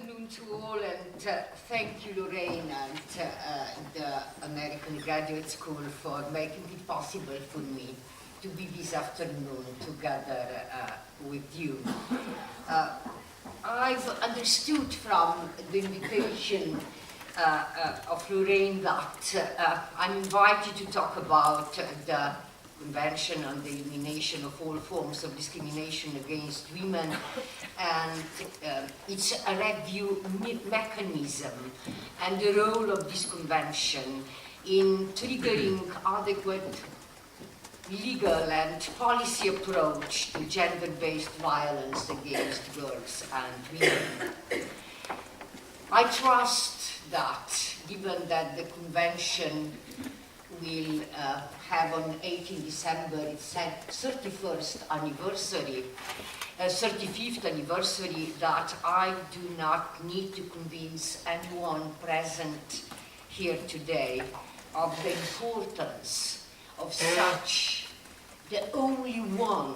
afternoon to all, and thank you, Lorraine, and the American Graduate School for making it possible for me to be this afternoon together with you. I've understood from the invitation of Lorraine that I'm invited to talk about the Convention on the Elimination of All Forms of Discrimination Against Women, and it's a review mechanism and the role of this convention in triggering adequate legal and policy approach to gender-based violence against girls and women. I trust that, given that the convention will have on 18 December its 31st anniversary, 35th anniversary, that I do not need to convince anyone present here today of the importance of such, the only one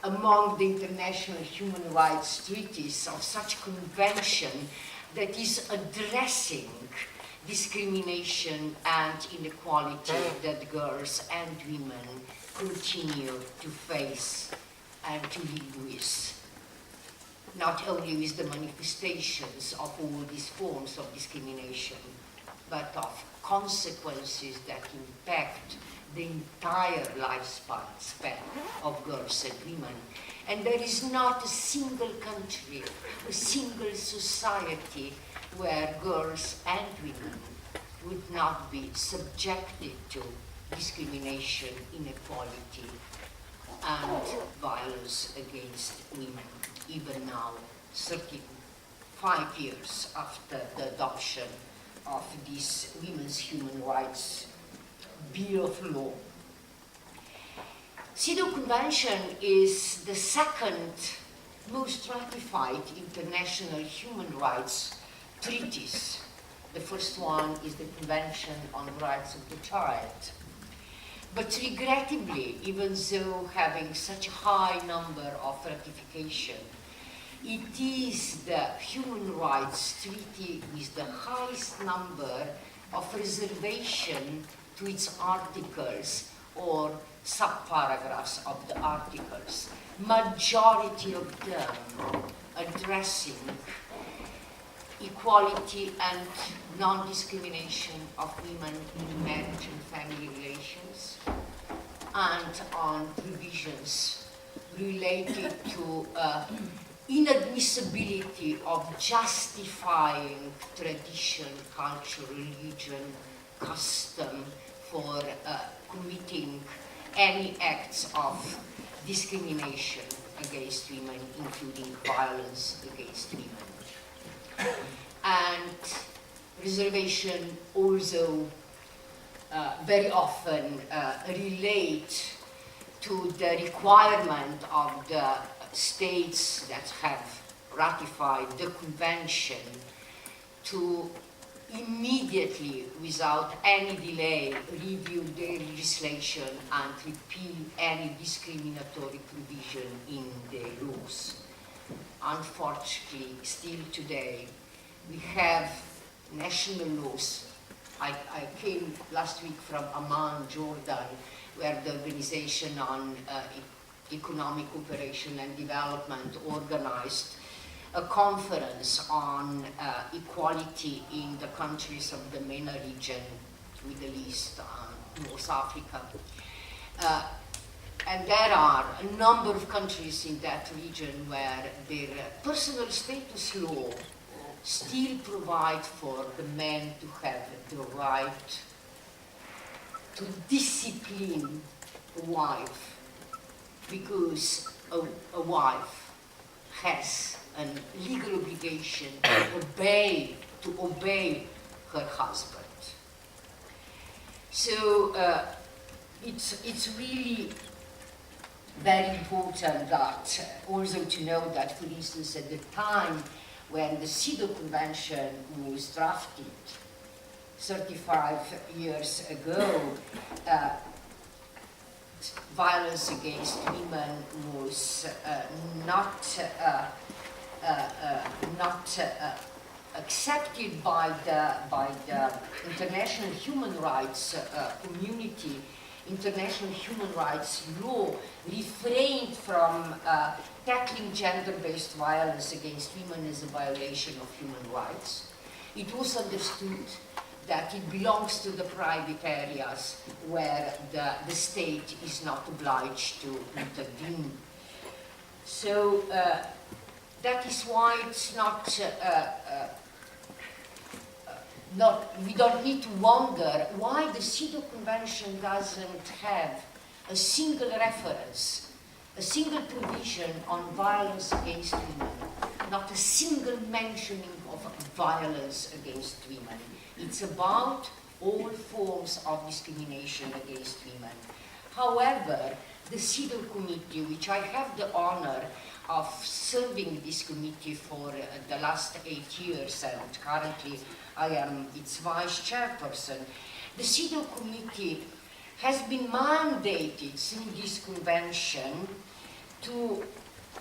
among the international human rights treaties of such convention that is addressing discrimination and inequality that girls and women continue to face and to live with. Not only with the manifestations of all these forms of discrimination, but of consequences that impact the entire lifespan of girls and women. And there is not a single country, a single society where girls and women would not be subjected to discrimination, inequality, and violence against women, even now, 35 years after the adoption of this Women's Human Rights Bill of Law. CEDAW Convention is the second most ratified international human rights treaties. The first one is the Convention on the Rights of the Child. But regrettably, even though having such a high number of ratification, it is the human rights treaty with the highest number of reservation to its articles or subparagraphs of the articles, majority of them addressing equality and non-discrimination of women in marriage and family relations, and on provisions related to inadmissibility of justifying tradition, culture, religion, custom for committing any acts of discrimination against women, including violence against women. And reservation also very often relate to the requirement of the states that have ratified the convention to immediately, without any delay, review their legislation and repeal any discriminatory provision in their laws. Unfortunately, still today, we have national laws. I came last week from Amman, Jordan, where the Organization on Economic Cooperation and Development organized a conference on equality in the countries of the MENA region, Middle East, North Africa. And there are a number of countries in that region where their personal status law still provide for the men to have the right to discipline a wife, because a wife has a legal obligation to obey her husband. So it's really very important that also to know that, for instance, at the time when the CEDAW Convention was drafted 35 years ago, violence against women was not not accepted by the international human rights community. International human rights law refrained from tackling gender-based violence against women as a violation of human rights. It was understood that it belongs to the private areas where the state is not obliged to intervene. So that is why it's we don't need to wonder why the CEDAW Convention doesn't have a single reference, a single provision on violence against women, not a single mentioning of violence against women. It's about all forms of discrimination against women. However, the CEDAW committee, which I have the honor of serving this committee for the last 8 years, and currently I am its vice chairperson, the CEDAW committee has been mandated through this convention to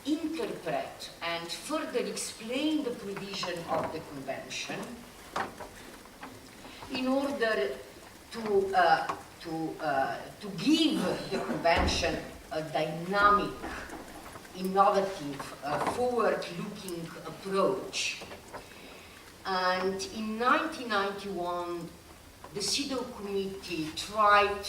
interpret and further explain the provision of the convention in order to give the convention a dynamic, innovative, forward-looking approach. And in 1991, the CEDAW committee tried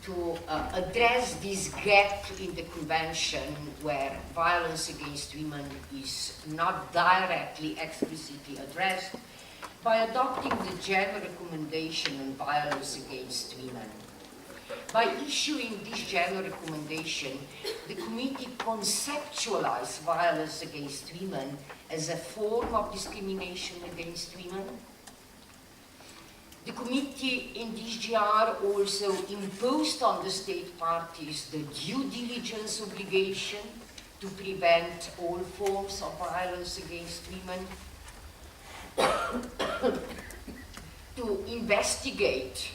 to address this gap in the convention where violence against women is not directly, explicitly addressed by adopting the general recommendation on violence against women. By issuing this general recommendation, the committee conceptualized violence against women as a form of discrimination against women. The committee in this GR also imposed on the state parties the due diligence obligation to prevent all forms of violence against women, to investigate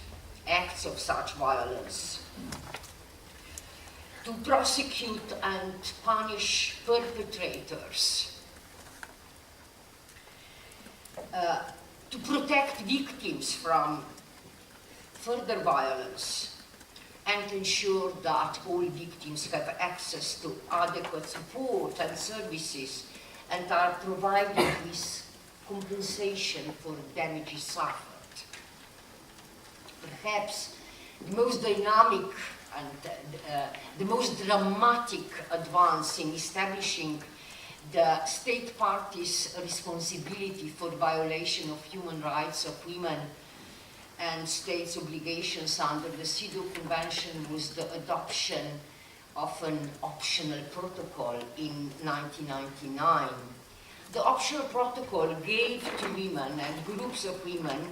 acts of such violence, to prosecute and punish perpetrators, to protect victims from further violence, and to ensure that all victims have access to adequate support and services and are provided with compensation for damages suffered. Perhaps the most dynamic and the most dramatic advance in establishing the state parties' responsibility for violation of human rights of women and states' obligations under the CEDAW Convention was the adoption of an optional protocol in 1999. The optional protocol gave to women and groups of women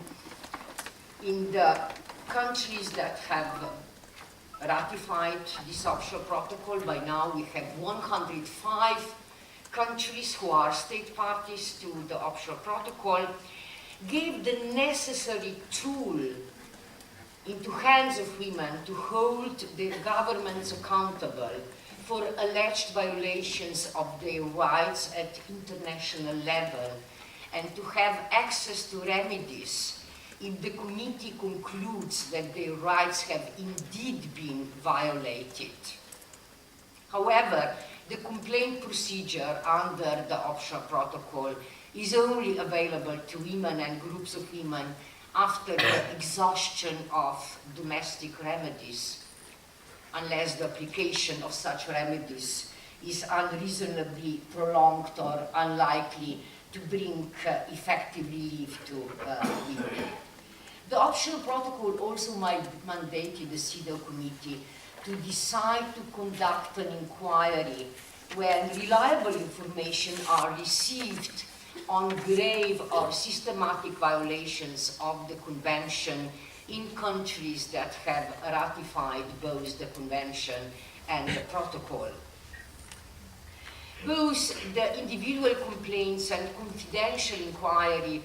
in the countries that have ratified this optional protocol. By now we have 105 countries who are state parties to the optional protocol, gave the necessary tool into hands of women to hold their governments accountable for alleged violations of their rights at international level, and to have access to remedies if the committee concludes that their rights have indeed been violated. However, the complaint procedure under the optional protocol is only available to women and groups of women after the exhaustion of domestic remedies, unless the application of such remedies is unreasonably prolonged or unlikely to bring effective relief to women. The optional protocol also mandated the CEDAW committee to decide to conduct an inquiry when reliable information are received on grave or systematic violations of the convention in countries that have ratified both the convention and the protocol. Both the individual complaints and confidential inquiry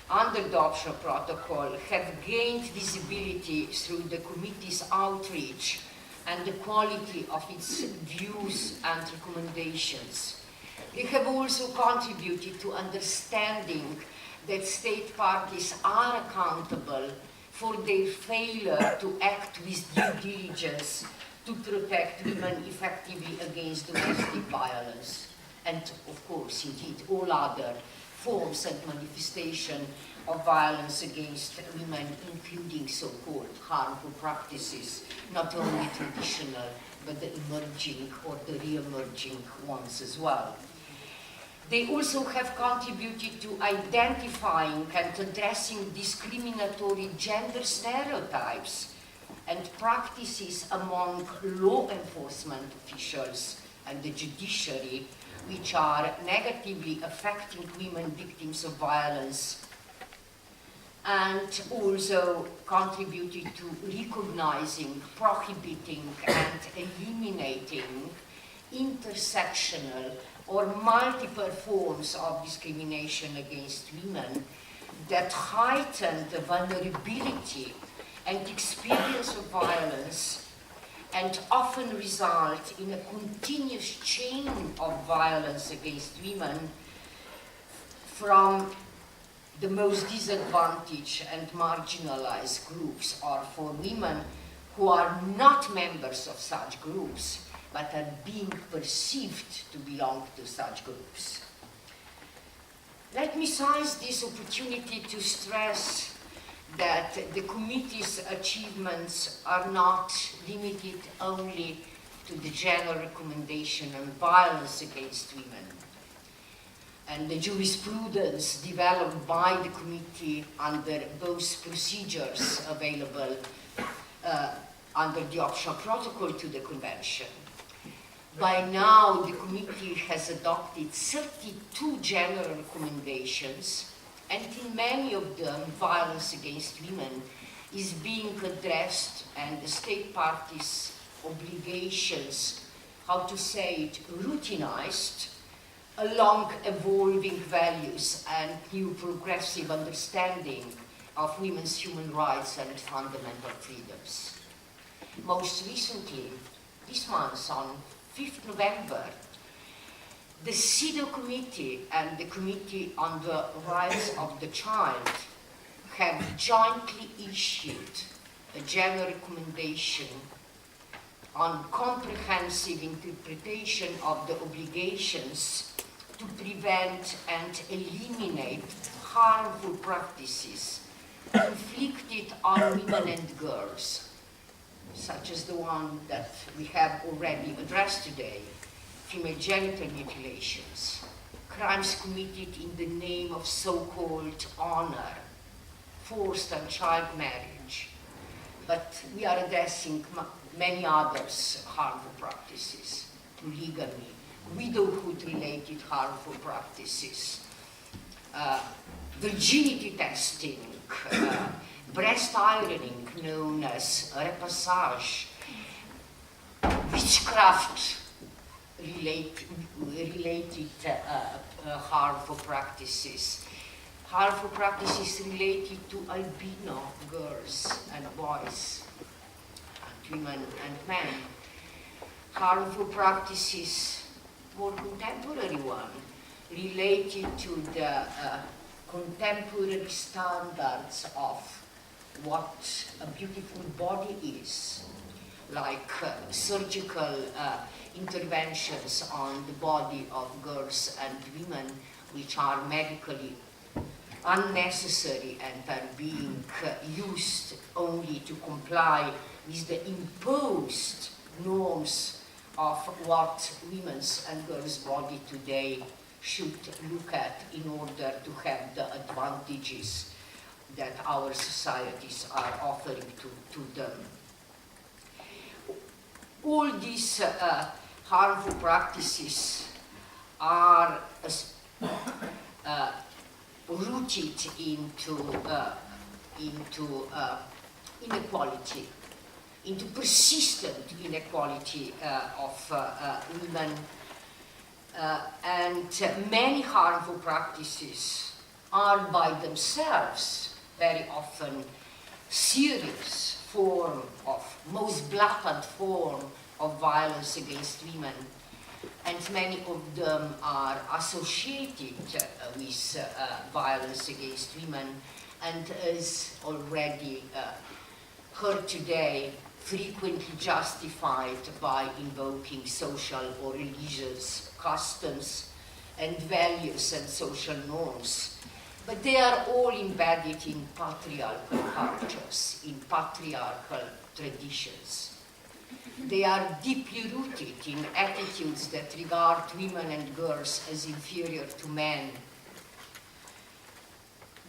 under the optional protocol have gained visibility through the committee's outreach and the quality of its views and recommendations. They have also contributed to understanding that state parties are accountable for their failure to act with due diligence to protect women effectively against domestic violence, and of course, indeed, all other forms and manifestation of violence against women, including so-called harmful practices, not only traditional, but the emerging or the re-emerging ones as well. They also have contributed to identifying and addressing discriminatory gender stereotypes and practices among law enforcement officials and the judiciary, which are negatively affecting women victims of violence, and also contributed to recognizing, prohibiting, and eliminating intersectional or multiple forms of discrimination against women that heighten the vulnerability and experience of violence and often result in a continuous chain of violence against women from the most disadvantaged and marginalized groups, or for women who are not members of such groups but are being perceived to belong to such groups. Let me seize this opportunity to stress that the committee's achievements are not limited only to the general recommendation on violence against women. And the jurisprudence developed by the committee under both procedures available under the optional protocol to the convention. By now, the committee has adopted 32 general recommendations, and in many of them, violence against women is being addressed, and the state parties' obligations, how to say it, routinized, along evolving values and new progressive understanding of women's human rights and fundamental freedoms. Most recently, this month, on 5th November, the CEDAW Committee and the Committee on the Rights of the Child have jointly issued a general recommendation on comprehensive interpretation of the obligations to prevent and eliminate harmful practices inflicted on women and girls, such as the one that we have already addressed today, female genital mutilations, crimes committed in the name of so-called honor, forced and child marriage. But we are addressing many others harmful practices, polygamy, widowhood-related harmful practices, virginity testing, breast ironing known as repassage, witchcraft-related harmful practices related to albino girls and boys, and women and men, harmful practices, more contemporary one, related to the contemporary standards of what a beautiful body is, like surgical interventions on the body of girls and women, which are medically unnecessary and are being used only to comply with the imposed norms of what women's and girls' body today should look at in order to have the advantages that our societies are offering to them. All these harmful practices are rooted into inequality, into persistent inequality of women, and many harmful practices are by themselves very often serious form of, most blatant form of violence against women, and many of them are associated with violence against women, and as already heard today, frequently justified by invoking social or religious customs and values and social norms. But they are all embedded in patriarchal cultures, in patriarchal traditions. They are deeply rooted in attitudes that regard women and girls as inferior to men.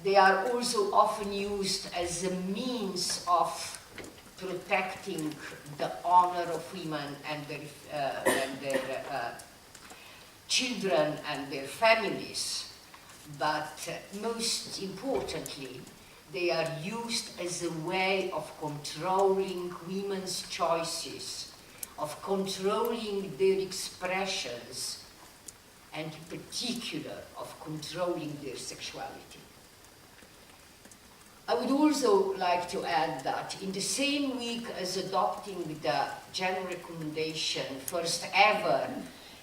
They are also often used as a means of protecting the honor of women and their children and their families. But most importantly, they are used as a way of controlling women's choices, of controlling their expressions, and in particular, of controlling their sexuality. I would also like to add that in the same week as adopting the General Recommendation, first ever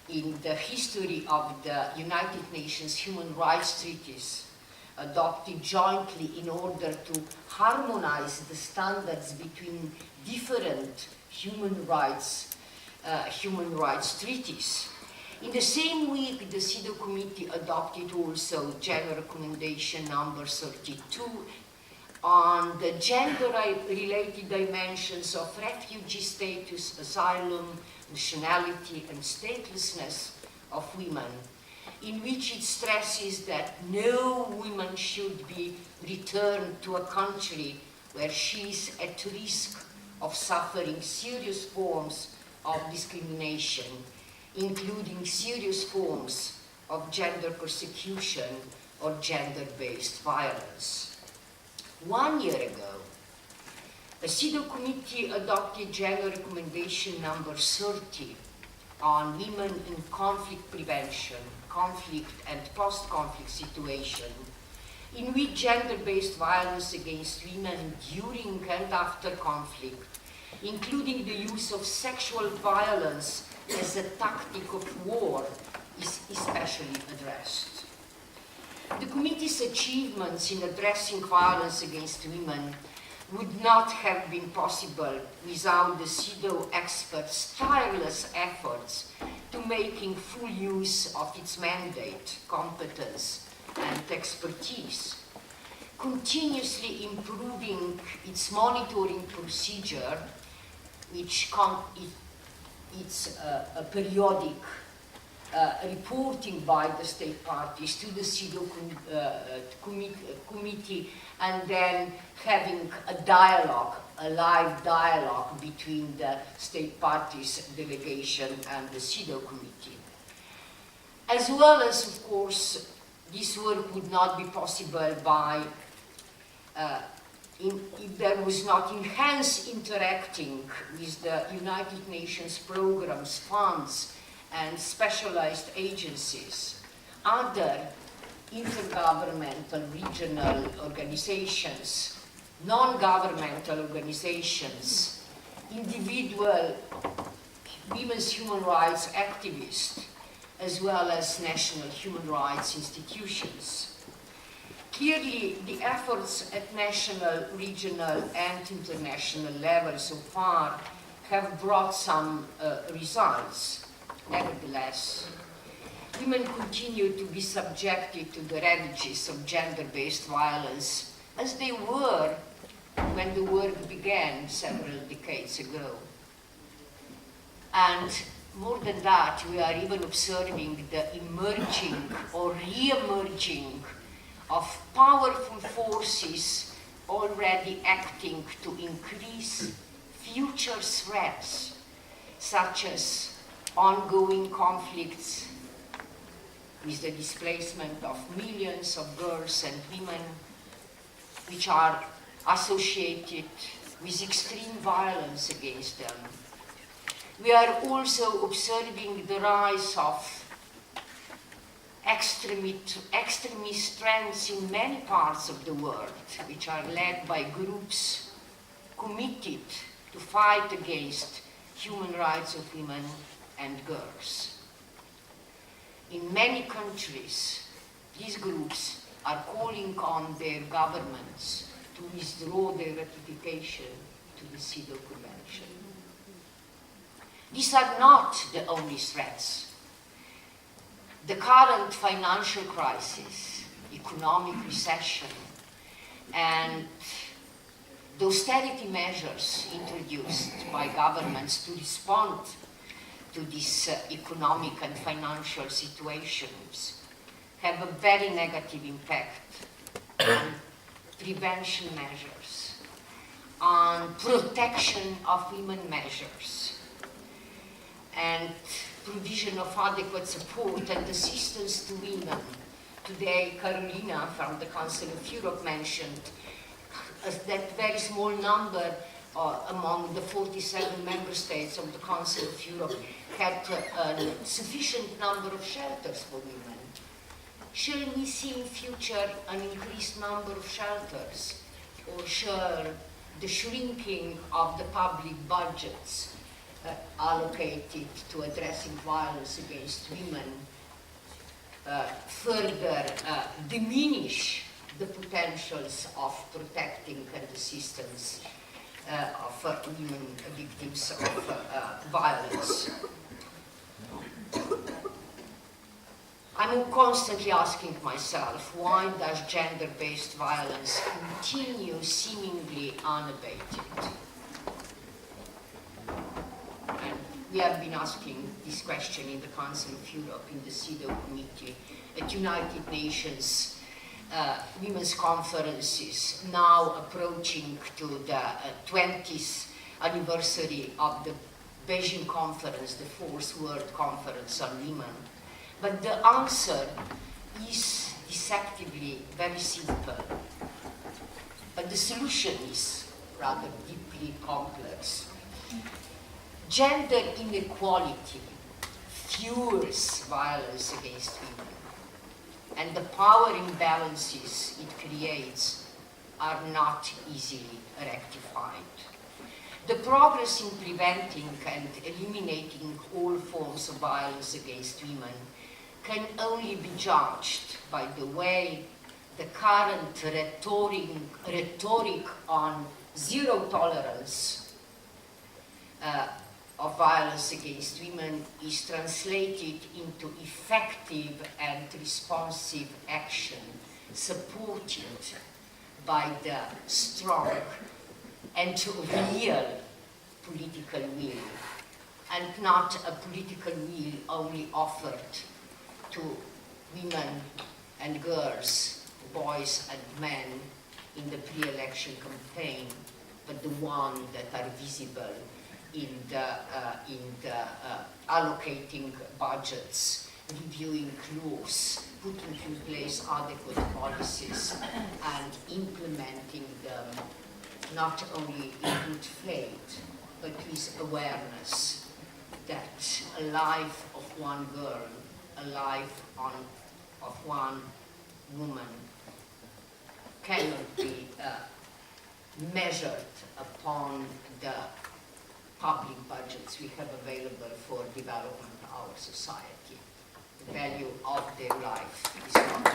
in the history of the United Nations Human Rights Treaties, adopted jointly in order to harmonize the standards between different human rights treaties. In the same week, the CEDAW Committee adopted also General Recommendation number 32 on the gender-related dimensions of refugee status, asylum, nationality, and statelessness of women, in which it stresses that no woman should be returned to a country where she is at risk of suffering serious forms of discrimination, including serious forms of gender persecution or gender-based violence. 1 year ago, a CEDAW committee adopted General Recommendation number 30 on women in conflict prevention, conflict and post-conflict situation, in which gender-based violence against women during and after conflict, including the use of sexual violence as a tactic of war, is especially addressed. The committee's achievements in addressing violence against women would not have been possible without the CEDAW experts' tireless efforts to making full use of its mandate, competence, and expertise, continuously improving its monitoring procedure, which it's a periodic reporting by the state parties to the CEDAW committee, and then having a dialogue, a live dialogue between the state parties delegation and the CEDAW committee. As well as, of course, this work would not be possible by if there was not enhanced interacting with the United Nations programs, funds, and specialized agencies, other intergovernmental regional organizations, non-governmental organizations, individual women's human rights activists, as well as national human rights institutions. Clearly, the efforts at national, regional, and international level so far have brought some results. Nevertheless, women continue to be subjected to the ravages of gender-based violence as they were when the work began several decades ago. And more than that, we are even observing the emerging or re-emerging of powerful forces already acting to increase future threats, such as ongoing conflicts with the displacement of millions of girls and women, which are associated with extreme violence against them. We are also observing the rise of extremist trends in many parts of the world, which are led by groups committed to fight against human rights of women and girls. in many countries, these groups are calling on their governments to withdraw their ratification to the CEDAW Convention. These are not the only threats. The current financial crisis, economic recession, and the austerity measures introduced by governments to respond to these economic and financial situations have a very negative impact on prevention measures, on protection of women measures, and provision of adequate support and assistance to women. Today, Carolina from the Council of Europe mentioned that very small number among the 47 member states of the Council of Europe had a sufficient number of shelters for women. Shall we see in future an increased number of shelters, or shall the shrinking of the public budgets allocated to addressing violence against women further diminish the potentials of protecting and assistance of women victims of violence? I'm constantly asking myself, why does gender-based violence continue seemingly unabated? And we have been asking this question in the Council of Europe, in the CEDAW Committee, at United Nations women's conferences, now approaching to the 20th anniversary of the Beijing Conference, the Fourth World Conference on Women. But the answer is deceptively very simple. But the solution is rather deeply complex. Gender inequality fuels violence against women, and the power imbalances it creates are not easily rectified. The progress in preventing and eliminating all forms of violence against women can only be judged by the way the current rhetoric on zero tolerance of violence against women is translated into effective and responsive action supported by the strong and real political will, and not a political will only offered to women and girls, boys and men in the pre-election campaign, but the one that are visible in the allocating budgets, reviewing laws, putting in place adequate policies, and implementing them not only in good faith, but with awareness that a life of one girl, a life of one woman cannot be measured upon the public budgets we have available for development of our society. The value of their life is not